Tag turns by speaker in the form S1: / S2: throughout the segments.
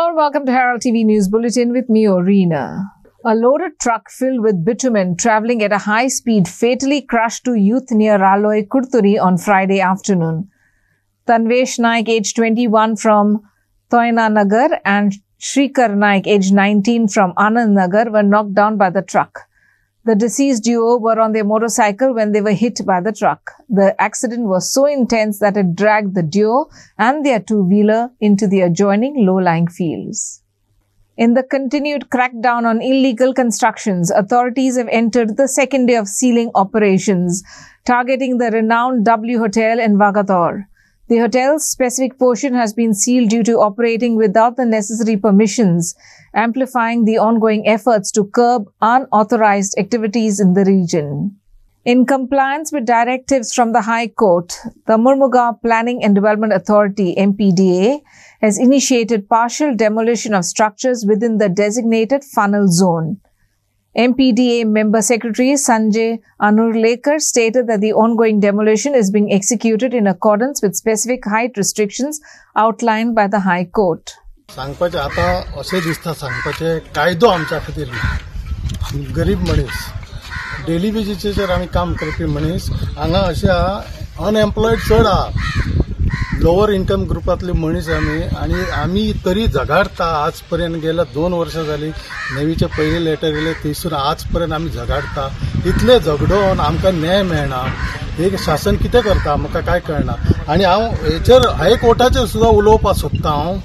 S1: Hello and welcome to Herald TV News Bulletin with me, Orina. A loaded truck filled with bitumen travelling at a high speed fatally crushed two youth near Raloi, Kurturi on Friday afternoon. Tanvesh Naik, age 21 from Toyna Nagar, and Shrikar Naik, age 19 from Anand Nagar, were knocked down by the truck. The deceased duo were on their motorcycle when they were hit by the truck. The accident was so intense that it dragged the duo and their two-wheeler into the adjoining low-lying fields. In the continued crackdown on illegal constructions, authorities have entered the second day of sealing operations, targeting the renowned W Hotel in Vagator. The hotel's specific portion has been sealed due to operating without the necessary permissions, amplifying the ongoing efforts to curb unauthorized activities in the region. In compliance with directives from the High Court, the Murmugaon Planning and Development Authority (MPDA) has initiated partial demolition of structures within the designated funnel zone. MPDA Member Secretary Sanjay Anurlekar stated that the ongoing demolition is being executed in accordance with specific height restrictions outlined by the High Court.
S2: सांगपाचे आता असे दिसता सांगपाचे कायदो आमच्या खातीर ना गरीब मनीस डेली बेजीचेर आमी काम करपी मनीस हांगा अशे अनएम्प्लॉयड चड आहा लोअर इन्कम ग्रुपांतले मनीस आमी तरी झगाडता आज पर्यंत गेल्या 2 वर्सां जाली नेवीचे पयले लेटर येले थंयसून आज पर्यंत आमी झगाडता इतले झगडोन आमकां न्याय मेळना एक शासन कितें करता म्हाका काय कळना आनी हांव हेचेर हायकोर्टाचेर सुद्दां उलोवपाक सोदता हांव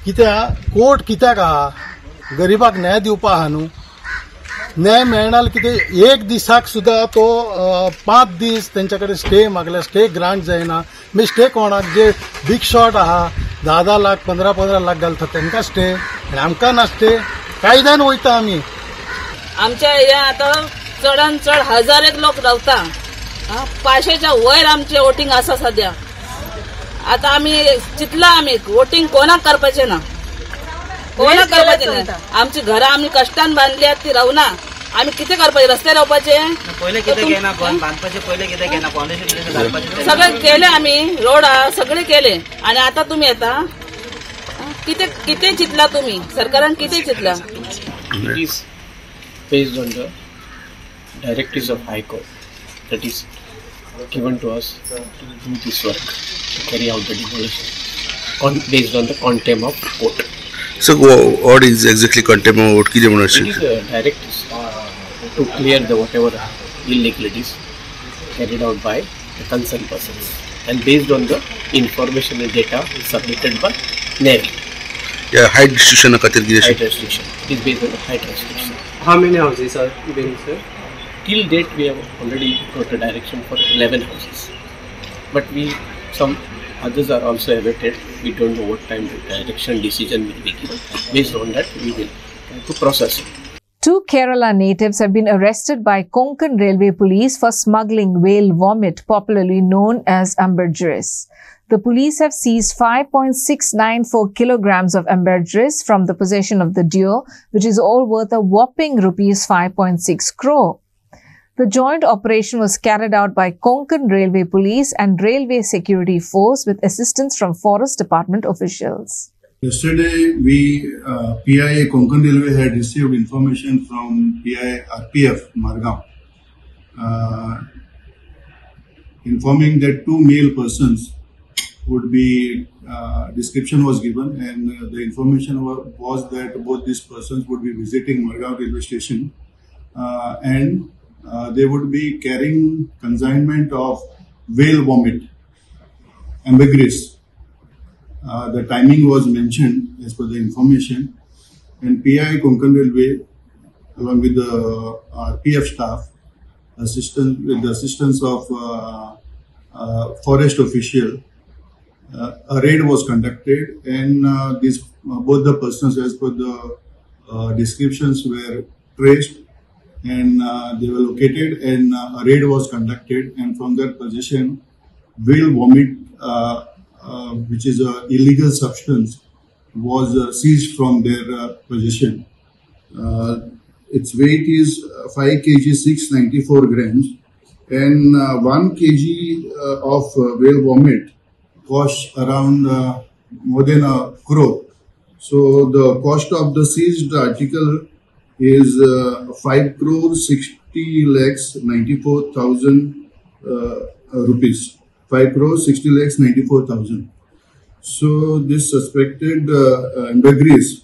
S2: कित्याक कोर्ट कित्याक आहा गरीबाक न्याय दिवपा आहा न्हू न्याय मेळना कितें एक दिसाक सुद्दां तो 5 दीस तेंच्या कडेन स्टे मागल्या स्टे ग्रांट जायना मागीर स्टे कोणाक जे बीग शॉट आहा 10 लाख 15 लाख घालता तांकां स्टे आनी आमकां ना स्टे कायद्यान वयता आमी
S3: आमच्या ह्या आतां चडान चड 1000 लोक रावता 500च्या वयर आमचे वोटींग आसा सध्या आता आम्ही चितला आम्ही वोटिंग कोणाक करपाचे ना कोणाक करपाचे ना आमची घरां आम्ही कष्टान बांधली ती रावना आम्ही किती करपाचे रस्ते रावपाचे
S4: पहिले किती घेना बांधपाचे पहिले किती घेना पॉलिसी
S3: सगळे केले आम्ही रोड सगळे केले आणि आता तुम्ही येता किती किती चितला तुम्ही सरकारान किती चितला
S5: It is based on the directives of High Court that is given to us to do this work, to carry out the demolition based on the contempt of court.
S6: So what is exactly contempt of court?
S5: It is a directives to clear the whatever illegalities carried out by the concerned persons and based on the information and data submitted by Navy.
S6: Yeah, height restriction
S5: Height restriction. It is based on the height restriction.
S4: How many houses are being sir?
S5: Till date, we have already got a direction for 11 houses, but some others are also awaited. We don't know what time the direction decision will be given. Based on that, we will try to process it.
S1: 2 Kerala natives have been arrested by Konkan Railway Police for smuggling whale vomit, popularly known as ambergris. The police have seized 5.694 kilograms of ambergris from the possession of the duo, which is all worth a whopping rupees 5.6 crore. The joint operation was carried out by Konkan Railway Police and Railway Security Force with assistance from Forest Department officials.
S7: Yesterday, PIA Konkan Railway had received information from PIA RPF Margao, informing that 2 male persons would be, description was given, and the information was that both these persons would be visiting Margao railway station and they would be carrying consignment of whale vomit, ambergris. The timing was mentioned as per the information, and PI Konkan Railway, along with the RPF staff, with the assistance of forest official, a raid was conducted, and both the persons, as per the descriptions, were traced. And they were located, and a raid was conducted, and from their possession, whale vomit, which is an illegal substance, was seized from their possession. Its weight is 5 kg 694 grams, and 1 kg of whale vomit costs around more than 1 crore. So the cost of the seized article is 5 crore 60 lakhs 94,000 rupees. 5 crore 60 lakhs 94,000. So this suspected ambergris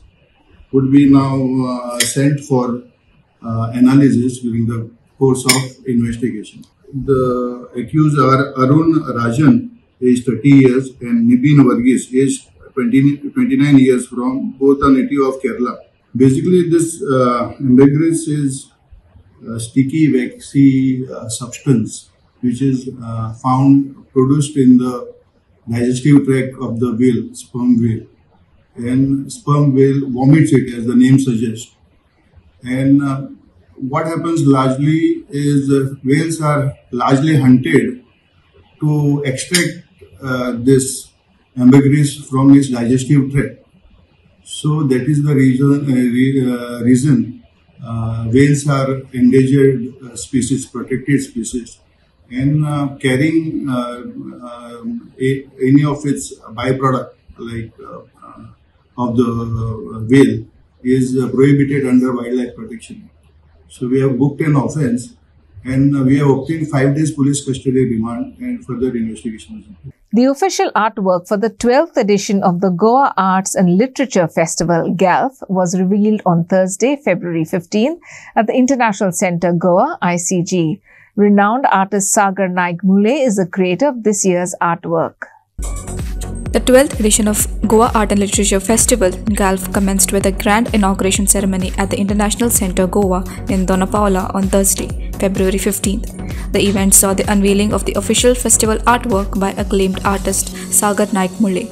S7: would be now sent for analysis during the course of investigation. The accused are Arun Rajan, age 30 years, and Nibin Varghese, age 29 years, from both a native of Kerala. Basically, this ambergris is a sticky, waxy substance which is produced in the digestive tract of the whale, sperm whale. And sperm whale vomits it, as the name suggests. And what happens largely is whales are largely hunted to extract this ambergris from its digestive tract. So that is the reason whales are endangered species, protected species, and carrying any of its byproduct like of the whale is prohibited under Wildlife Protection. So we have booked an offence, and we have obtained 5 days police custody remand, and further investigation is in place.
S1: The official artwork for the 12th edition of the Goa Arts and Literature Festival, GALF, was revealed on Thursday, February 15 at the International Centre, Goa, ICG. Renowned artist Sagar Naik Mule is the creator of this year's artwork.
S8: The 12th edition of Goa Art and Literature Festival, GALF, commenced with a grand inauguration ceremony at the International Centre, Goa in Donapaula on Thursday, February 15th. The event saw the unveiling of the official festival artwork by acclaimed artist Sagar Naik Mule.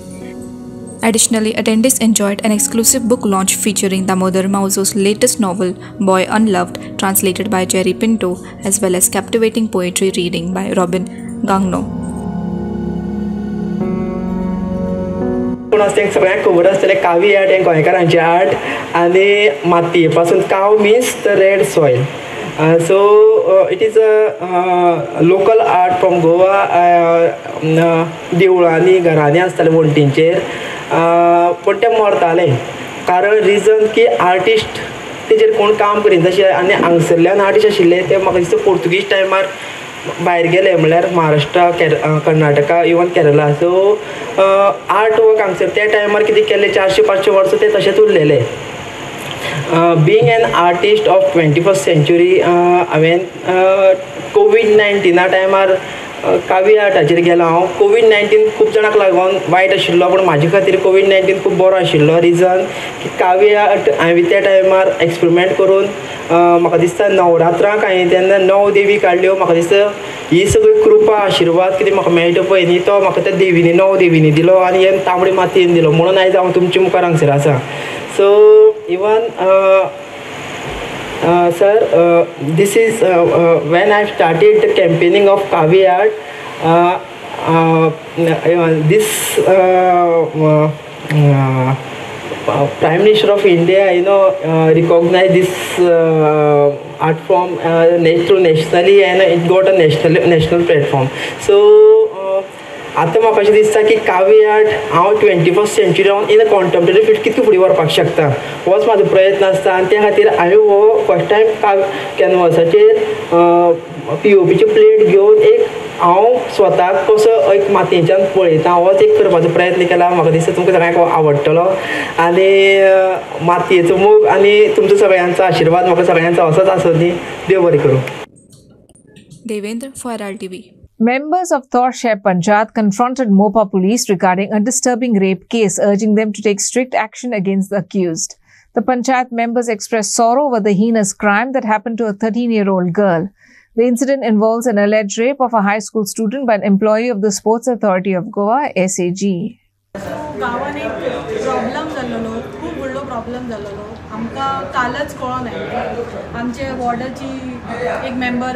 S8: Additionally, attendees enjoyed an exclusive book launch featuring Damodar Mauzo's latest novel, Boy Unloved, translated by Jerry Pinto, as well as captivating poetry reading by Robin Gagno.
S9: सगळ्यांक खबर आसतलें कावी art हें गोंयकारांचें art आनी मातये पासून काव means the red soil. So it is a local art from Goa. देवळांनी घरांनी आसताले वण्टींचेर, पण ते मरताले. कारण रिजन की आर्टिस्ट तेजेर कोण काम करिना तशें, आनी हांगसरल्यान आर्टिस्ट आशिल्ले ते म्हाका दिसता पोर्तुगीज टायमार भायर गेले, म्हणल्यार Maharashtra, Karnataka, even Kerala. So art work हांगसर त्या टायमार कितें केलें 400-500 वर्सां ते तशेंच उरलेले. Being an artist of 21st century, हांवें COVID-19 टायमार कावी आर्टाचेर गेलो हांव. COVID-19 खूब जाणांक लागून वायट आशिल्लो, पूण म्हाजे खातीर COVID-19 खूब बरो आशिल्लो. रिजन की कावी आर्ट हांवें त्या टायमार एक्सपेरिमेंट करून म्हाका दिसता नवरात्रांक हांवें तेन्ना 9 देवी काडल्यो. म्हाका दिसता ही सगळी कृपा आशिर्वाद कितें म्हाका मेळटा पळय न्ही, तो म्हाका त्या देवीनी 9 देवीनी दिलो आनी हे तांबडी मातयेन दिलो, म्हणून आयज हांव तुमच्या मुखार हांगसर आसा. So even sir, this is when I started the campaigning of Kavi art. This Prime Minister of India, recognized this art form nationally, and it got a national platform. So आतां म्हाका अशें दिसता की कावी आर्ट हांव 21st सेंच्युरीन इन अ contemporary field कितके फुडें व्हरपाक शकता, होच म्हाजो प्रयत्न आसता. आनी त्या खातीर हांवें हो फर्स्ट टायम कॅनवासाचेर POPचे प्लेट घेवन एक हांव स्वताक कसो एक मातयेच्यान पळयता, होच एक करपाचो प्रयत्न केला. म्हाका दिसता तुमकां सगळ्यांक आवडटलो. आनी मातयेचो मोग आनी तुमचो सगळ्यांचो आशिर्वाद म्हाका सगळ्यांचो असोच आसूं दी. देव बरें करूं.
S8: Devendra for RTV.
S1: Members of Thorshare Panchayat confronted Mopa police regarding a disturbing rape case, urging them to take strict action against the accused. The Panchayat members expressed sorrow over the heinous crime that happened to a 13-year-old girl. The incident involves an alleged rape of a high school student by an employee of the Sports Authority of Goa, SAG.
S10: गांवान एक problem जाल्लो, खूब व्हडलो problem जाल्लो. आमकां कालच कळोन आयलें. आमचे वॉर्डाची एक मेंबर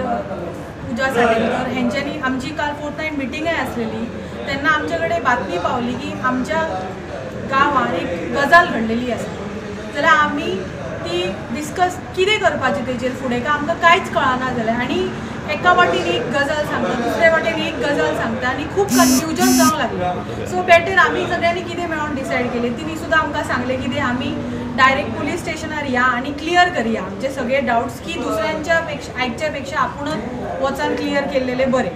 S10: पूजा साडेकर हेंच्यांनी आमची काल फोर्थनायट मिटिंगय आसलेली, तेन्ना आमचे कडेन बातमी पावली की आमच्या गांवांत एक गजाल घडलेली आसा. जाल्यार आमी ती डिस्कस कितें करपाचें तेजेर फुडें काय आमकां कांयच कळना जालें. आनी एका वाटेन एक गजाल सांगता, दुसऱ्या वाटेन एक गजाल सांगता आनी खूब कन्फ्युजन जावंक लागलें. सो बेटर आमी सगळ्यांनी कितें मेळोन डिसायड केलें, तिणी सुद्दां आमकां सांगलें कितें आमी डायरेक्ट पुलीस स्टेशनार या आनी क्लियर करया आमचे सगळे डाउट्स की दुसऱ्यांच्या आयकच्या पेक्षा आपुणच वचून क्लियर केल्लेले बरे.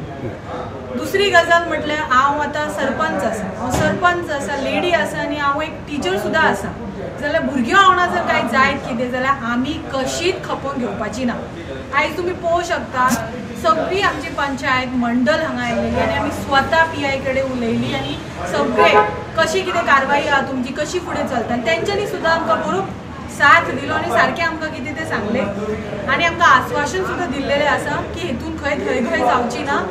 S10: दुसरी गजाल म्हटल्यार हांव आतां सरपंच आसा, हांव सरपंच आसा, लेडी आसा आनी हांव एक टिचर सुद्दां आसा. जाल्यार भुरग्यां वांगडा जर कांय जायत कितें जाल्यार आमी कशीच खपोवन घेवपाची ना. आयज तुमी पळोवंक शकता सगळी आमची पंचायत मंडल हांगा आयिल्ली आनी आमी स्वता PI कडेन उलयली आनी सगळे कशी कितें कारवाई आहा तुमची कशी फुडें चलता आनी तेंच्यांनी सुद्दां आमकां बरो साथ दिलो आनी सारकें आमकां कितें तें सांगलें आनी आमकां आश्वासन सुद्दां दिल्लेलें आसा की हेतून खंय जावची ना.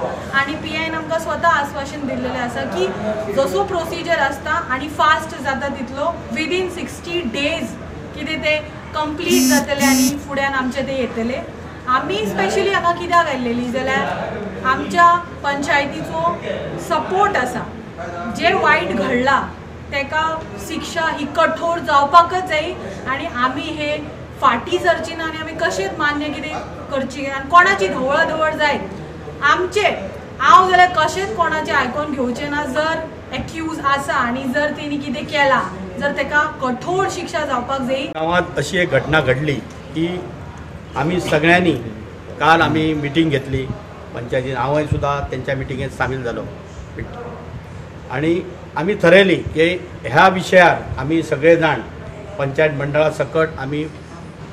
S10: आनी PIन आमकां स्वता आश्वासन दिल्लेलें आसा की जसो प्रोसिजर आसता आनी फास्ट जाता तितलो विदीन 60 days कितें तें कंप्लीट जातलें आनी फुड्यान आमचें तें येतलें. आमी स्पेशली हांगा कित्याक आयिल्लीं जाल्यार आमच्या पंचायतीचो सपोर्ट आसा. जे वायट घडलां तेका शिक्षा ही कठोर जावपाकच जाय आनी आमी हे फाटी सरची ना आनी आमी कशेंच मान्य कितें करची आनी कोणाची धवळधवळ जायत आमचे हांव जाल्यार कशेंच कोणाचें आयकोन घेवचें ना. जर एक्यूज आसा आनी जर तेणी कितें केलां जर तेका कठोर शिक्षा जावपाक जाय.
S11: गांवांत अशी एक घटना घडली की आम्ही सगळ्यांनी काल आम्ही मिटींग घेतली पंचायतीन, हांवूय सुद्दां त्यांच्या मिटिंगेत सामील जालो आणि आम्ही ठरयली की ह्या विशयार आम्ही सगळे जाण पंचायत मंडळा सकट आम्ही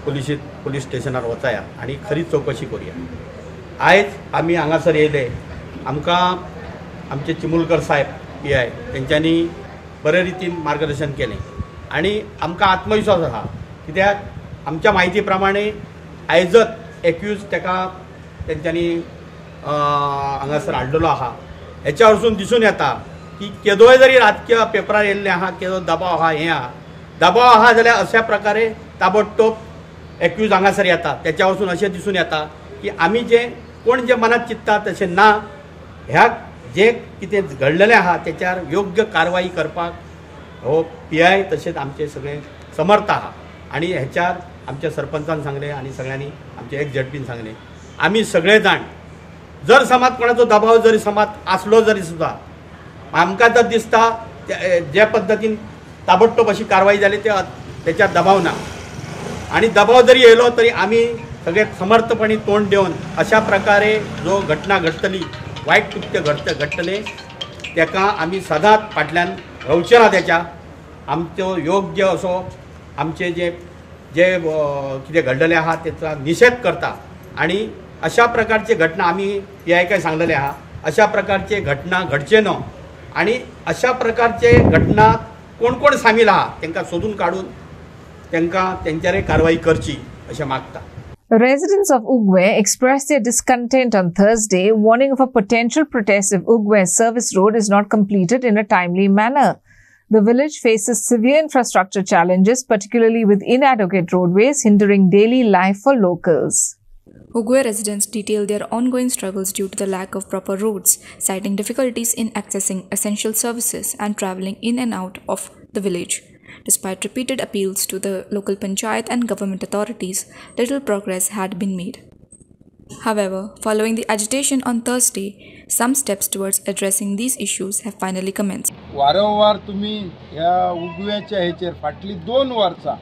S11: पुलीस स्टेशनार वचाया आणि खरी चौकशी करूया. आयज आम्ही हांगासर येयले, आमकां आमचे चिमुलकर साहेब PI तेंच्यांनी बरे रितीन मार्गदर्शन केलें आणि आमकां आत्मविश्वास आसा कित्याक आमच्या म्हायती प्रमाणे आयजच एक्यूज तेका तेंच्यांनी हांगासर हाडलेलो आहा. हेच्या वरसून दिसून येता की केदोय जरी राजकीय पेपरार येयल्ले आहा, केदो दबाव आहा, हें आहा, दबाव आहा जाल्यार अशा प्रकारे ताबडतोब एक्यूज हांगासर येता. त्याच्या वरसून अशें दिसून येता की आमी जे कोण जे मनात चित्ता तशें ना, ह्या जे कितें घडलेलें आहा त्याच्यार योग्य कारवाई करपाक हो PI तशेंच आमचे सगळे समर्थ आहा. आणि ह्याच्यार आमच्या सरपंचान सांगलें आणि सगळ्यांनी आमच्या ZPन सांगलें आमी सगळे जाण जर समाज कोणाचो दबाव जरी समाज आसलो जरी सुद्दां आमकां तर दिसता जे पद्दतीन ताबडतोब अशी कारवाई जाली त्याच्यार दबाव ना आणि दबाव जरी येयलो तरी आमी सगळे समर्थपणी तोंड देऊन अशा प्रकारे जो घटना घडटली वाईट कृत्य घडटले तेका आमी सदांच फाटल्यान रावचे ना. त्याच्या आमचो योग्य असो आमचे जे जे कितें घडलेलें आहा तेचा निषेध करता आणि अशा प्रकारचे घटना आमी PI सांगलेले आहा अशा प्रकारचे घटना घडचे न्हय आणि अशा प्रकारचे घटना कोण कोण सामील आहा तांकां सोदून काढून तांकां तेंच्यार कारवाई करची अशें मागता.
S1: Residents of Ugwe expressed their discontent on Thursday, warning of a potential protest if Ugwe service road is not completed in a timely manner. The village faces severe infrastructure challenges, particularly with inadequate roadways, hindering daily life for locals.
S8: Ugwe residents detailed their ongoing struggles due to the lack of proper roads, citing difficulties in accessing essential services and travelling in and out of the village. Despite repeated appeals to the local panchayat and government authorities, little progress had been made. However, following the agitation on Thursday, some steps towards addressing these issues have finally commenced.
S12: वारंवार तुम्ही ह्या उगव्याच्या हेचेर फाटली 2 वर्सां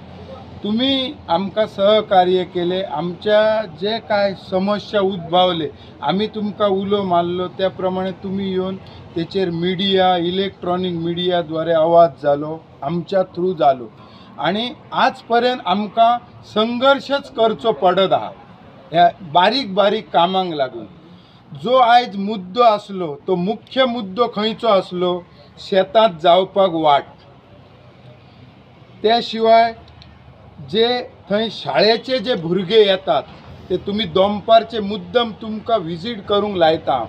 S12: तुम्ही आमकां सहकार्य केले. आमच्या जे काय समस्या उद्भवले आम्ही तुमकां उलो मारलो त्या प्रमाणे तुम्ही येवन तेचेर मिडिया इलेक्ट्रॉनिक मिडियाद्वारे आवाज जालो आमच्या थ्रू जालो आणि आजपर्यंत आमकां संघर्षच करचो पडत आहा ह्या बारीक बारीक कामांक लागून. जो आयज मुद्दो आसलो तो मुख्य मुद्दो खंयचो आसलो शेतात जावपाक वाट. त्या शिवाय जे थंय शाळेचे जे भुरगे येतात ते तुम्ही दनपारचे मुद्दम तुमकां विजीट करूंक लायता.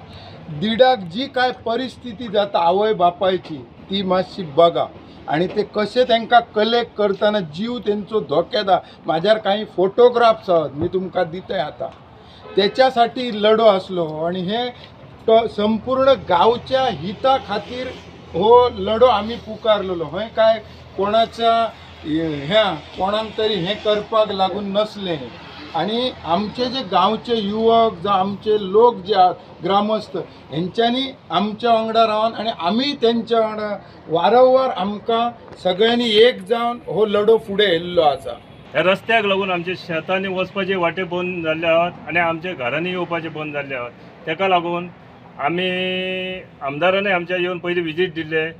S12: दिडाक जी काय परिस्थिती जाता आवय बापायची ती मातशी बघा आणि ते कसे तांकां कलेक्ट करतना जीव तेंचो धोक्यात. म्हाज्यार काही फोटोग्राफ्स आहात मी तुमकां दितय आता. त्याच्यासाठी लढो असलो आणि हे संपूर्ण गावच्या हिता खातीर हो लढो आम्ही पुकारलेलो. हय काय कोणाच्या ह्या कोणाक तरी हे करपाक लागून नसले. आणि आमचे जे गावचे युवक जे आमचे लोक जे ग्रामस्थ हेंच्यांनी आमच्या वांगडा रावन आणि आम्ही त्यांच्या वांगडा वारंवार आमकां सगळ्यांनी एक जावन हो लढो फुडें व्हेल्लो आसा.
S13: ह्या रस्त्याक लागून आमचे शेतांनी वचपाचे वाटे बंद जाल्ले आहात आनी आमच्या घरांनी येवपाचे बंद जाल्ले आहात. ताका लागून आमी आमदारांनी आमच्या येवन पयलीं विजीट दिल्ले,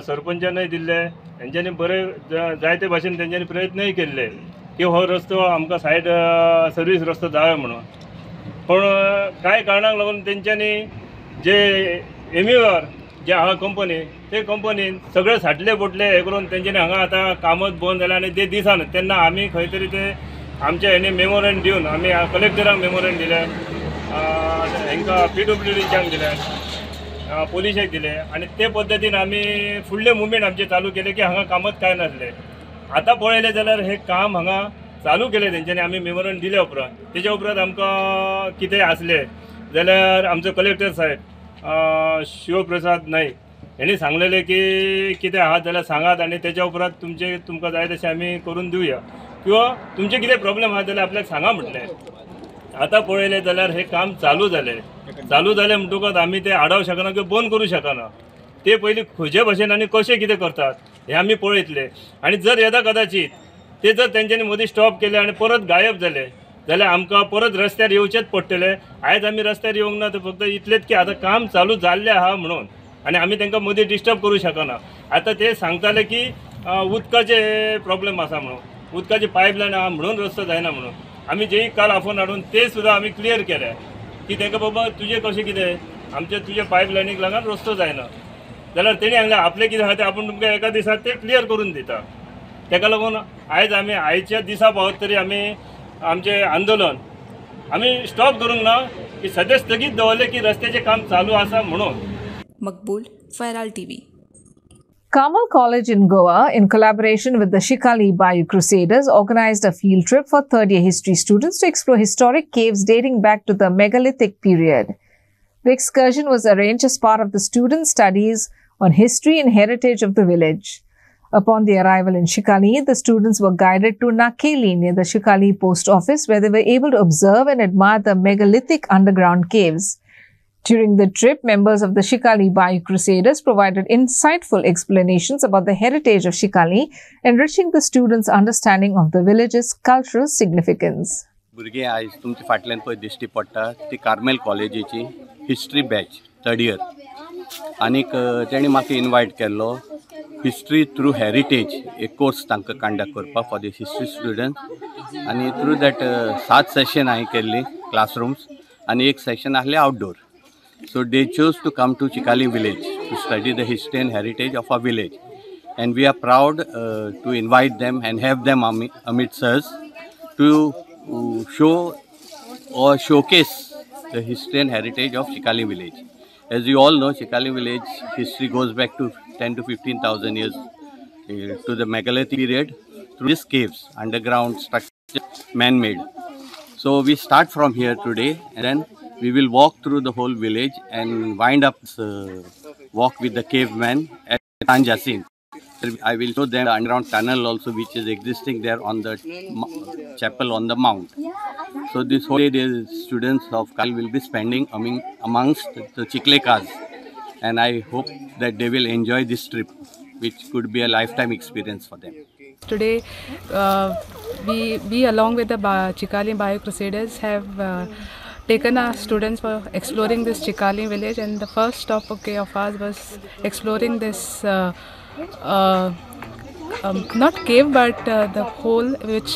S13: सरपंचानय दिल्ले, तेंच्यांनी बरे जायते भाशेन तेंच्यांनी प्रयत्नय केल्ले की हो रस्तो आमकां सायड सर्वीस रस्तो जाय म्हणून. पण कांय कारणाक लागून तेंच्यांनी जे एमीवर जे हांगा कंपनी ते कंपनीन सगळे साठले बोटले हे करून तेंच्यांनी हांगा आतां कामच बंद जालें आनी ते दिसान तेन्ना आमी खंय तरी ते आमच्या हेणी मेमोरंड दिवन आमी कलेक्टराक मेमोरंड दिले, हांकां PWDच्यांक दिले, पोलिशेक दिले आनी ते पद्दतीन आमी फुडले मुवमेंट आमचे चालू केले की हांगा कामच कांय नासले. आतां पळयलें जाल्यार हे काम हांगा चालू केलें तेंच्यांनी आमी मेमोरंड दिले उपरांत. तेच्या उपरांत आमकां कितेंय आसलें जाल्यार आमचो कलेक्टर साहेब शिवप्रसाद नाईक हेणी सांगलेलें की कितें आहात जाल्यार सांगात आनी तेच्या उपरांत तुमकां जाय तशें आमी करून दिवया किंवा तुमचे कितें प्रॉब्लेम आहात जाल्यार आपल्याक सांगा म्हटलें. आतां पळयलें जाल्यार हे काम चालू जालें म्हणटकच आमी ते आडाव शकना किंवा बंद करूं शकना. ते पयलीं खंयचे भाशेन आनी कशें कितें करतात हे आमी पळयतले आनी जर येदा कदाचित ते जर तेंच्यांनी मदीं स्टॉप केले आनी परत गायब जाले जाल्यार आमकां परत रस्त्यार येवचेच पडटलें. आयज आमी रस्त्यार येवंक ना तर फक्त इतलेंच की आतां काम चालू जाल्लें आहा म्हणून आनी आमी तांकां मदीं डिस्टर्ब करूं शकना. आतां ते सांगताले की उदकाचे प्रॉब्लेम आसा म्हणून, उदकाची पायपलायन आहा म्हणून रस्तो जायना म्हणून. आमी जेय काल आफोन हाडून ते सुद्दां आमी क्लियर केले की तांकां बाबा तुजें कशें कितें आमचे तुजे पायपलायनीक लागून रस्तो जायना जाल्यार तेणी सांगलें आपलें कितें आहा तें आपूण तुमकां एका दिसात ते क्लियर करून दिता. ताका लागून आयज आमी आयच्या दिसा पावत तरी आमी आमचें आंदोलन आमी स्टॉप करूंक ना की सद्या स्थगीत दवरलें की रस्त्याचें काम चालू आसा म्हणून.
S8: मकबूल, Feral TV.
S1: Carmel College in Goa, in collaboration with the Shikali Bayou Crusaders, organized a field trip for third-year history students to explore historic caves dating back to the megalithic period. The excursion was arranged as part of the students' studies on history and heritage of the village. Upon the arrival in Shikali, the students were guided to Nakeli near the Shikali post office, where they were able to observe and admire the megalithic underground caves. During the trip, members of the Shikali Bayou Crusaders provided insightful explanations about the heritage of Shikali, enriching the students' understanding of the village's cultural significance.
S14: भुरगे आयज तुमच्या फाटल्यान पळय दिश्टी पडटा ती Carmel कॉलेजीची history batch third year आनीक तेणी म्हाका इनवायट केल्लो हिस्ट्री थ्रू हेरिटेज एक कोर्स तांकां कंडक्ट करपाक फॉर दी हिस्ट्री स्टुडंट आनी थ्रू दॅट 7 सेशन हांवें केल्ली क्लासरूम्स आनी एक सेशन आसलें outdoor. So they chose to come to Shikali village to study the history and heritage of our village, and we are proud to invite them and have them amidst us to show or showcase the history and heritage of Shikali village. As you all know, Shikali village history goes back to 10 to 15,000 years to the megalithic period through these caves, underground structure, man-made. So we start from here today, and then we will walk through the whole village and wind up walk with the caveman at San Jacinto. I will show them the underground tunnel also, which is existing there on the chapel on the mount. So this whole day the students of Kal will be spending amongst the Chiklekas, and I hope that they will enjoy this trip, which could be a lifetime experience for them.
S15: Today, we along with the Shikali Bayou Crusaders have taken our students for exploring this Shikali village, and the first stop of ours was exploring this not cave but the hole which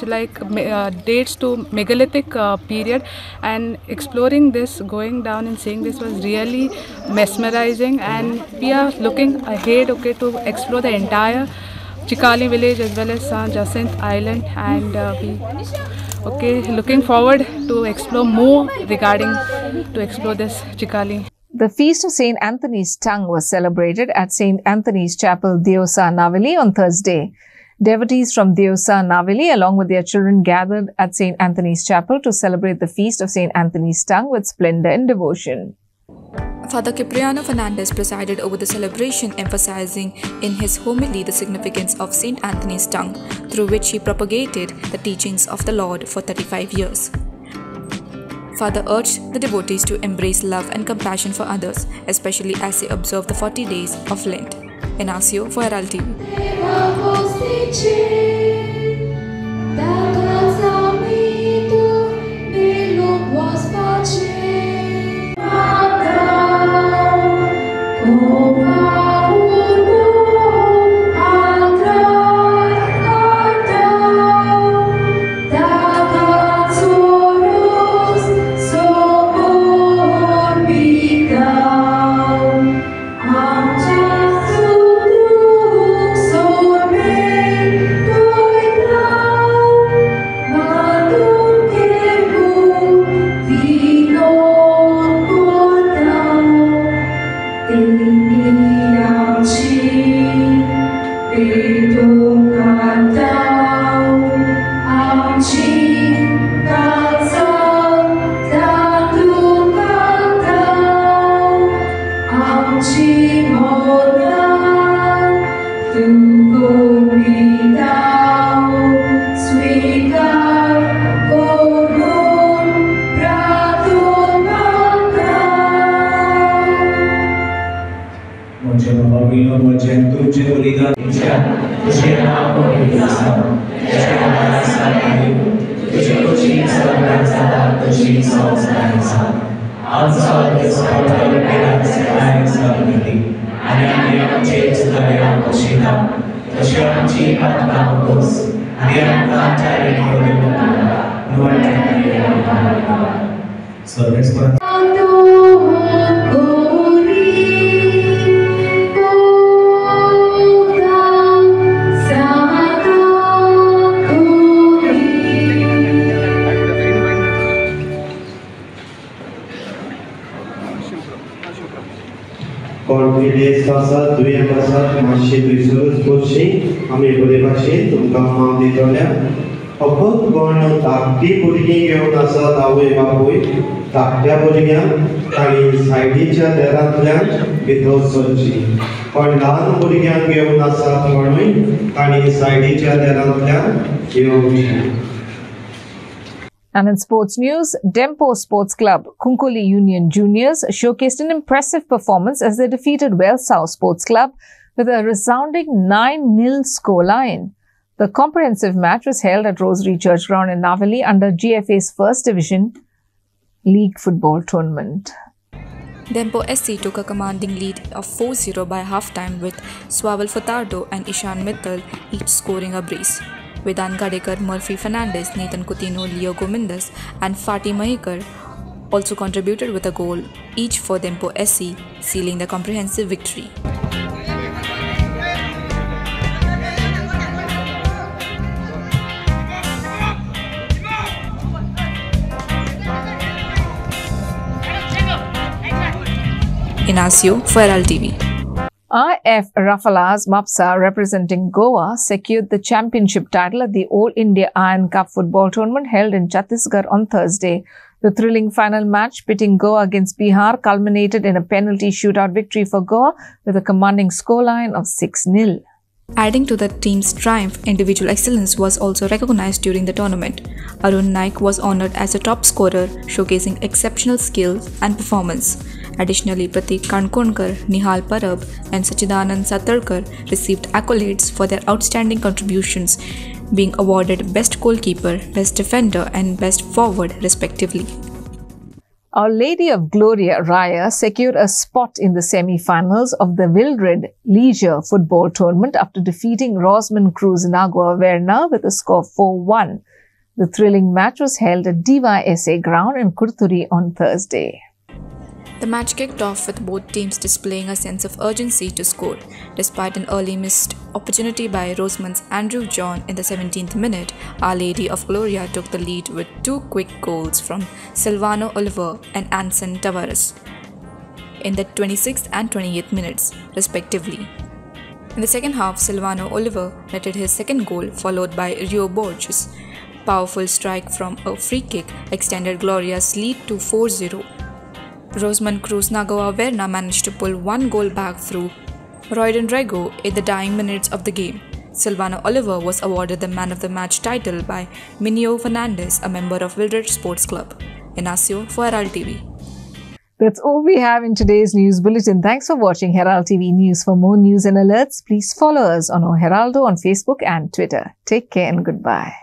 S15: dates to megalithic period, and exploring this, going down and seeing this was really mesmerizing, and we are looking ahead to explore the entire Shikali village as well as San Jacinto Island, and looking forward to explore more regarding to explore this Shikali.
S1: The Feast of St. Anthony's Tongue was celebrated at St. Anthony's Chapel, Deosa, Navili on Thursday. Devotees from Deosa, Navili along with their children gathered at St. Anthony's Chapel to celebrate the Feast of St. Anthony's Tongue with splendor and devotion.
S8: Father Cipriano Fernandez presided over the celebration, emphasizing in his homily the significance of St. Anthony's tongue, through which he propagated the teachings of the Lord for 35 years. Father urged the devotees to embrace love and compassion for others, especially as they observe the 40 days of Lent. Inacio for Herald TV.
S16: Confidence pasat, duya pasat, masih bersurus kursi, kami boleh basin, tunggang mam di toля. Apa guna takdi putih yang nasa tahu bahui, takda putihnya kali saidnya darat yang betul suci. Kalau putihnya yang nasa tahu kali saidnya darat yang jauh.
S1: And in sports news, Dempo Sports Club, Kunkuli Union Juniors showcased an impressive performance as they defeated Wales South Sports Club with a resounding 9-0 scoreline. The comprehensive match was held at Rosary Church Ground in Navali under GFA's First Division League Football Tournament.
S8: Dempo SC took a commanding lead of 4-0 by halftime with Swaval Furtado and Ishan Mittal each scoring a brace. Vedan Gadekar, Murphy Fernandez, Nathan Coutinho, Leo Gomindas and Fatih Mahikar also contributed with a goal, each for Dempo SC, sealing the comprehensive victory. Inacio for Herald TV.
S1: IF Rafalas Mapsa, representing Goa, secured the championship title at the All India Iron Cup football tournament held in Chhattisgarh on Thursday. The thrilling final match pitting Goa against Bihar culminated in a penalty shootout victory for Goa with a commanding scoreline of 6-0.
S8: Adding to the team's triumph, individual excellence was also recognized during the tournament. Arun Naik was honored as a top scorer, showcasing exceptional skills and performance. Additionally, Pratik Kankonkar, Nihal Parab and Sachidanand Satarkar received accolades for their outstanding contributions, being awarded Best Goalkeeper, Best Defender and Best Forward respectively.
S1: Our Lady of Gloria Raya secured a spot in the semi-finals of the Wildred Leisure Football Tournament after defeating Rosman Cruz in Agua Verna with a score of 4-1. The thrilling match was held at Diva SA Ground in Kurturi on Thursday.
S8: The match kicked off with both teams displaying a sense of urgency to score. Despite an early missed opportunity by Roseman's Andrew John in the 17th minute, Our Lady of Gloria took the lead with two quick goals from Silvano Oliver and Anson Tavares in the 26th and 28th minutes, respectively. In the second half, Silvano Oliver netted his second goal, followed by Rio Borges. Powerful strike from a free kick extended Gloria's lead to 4-0. Rosamund Cruz Nagoa Verna managed to pull one goal back through Royden Rego in the dying minutes of the game. Silvana Oliver was awarded the Man of the Match title by Minio Fernandez, a member of Wildred Sports Club. Inacio for Herald TV.
S1: That's all we have in today's news bulletin. Thanks for watching Herald TV News. For more news and alerts, please follow us on O Heraldo on Facebook and Twitter. Take care and goodbye.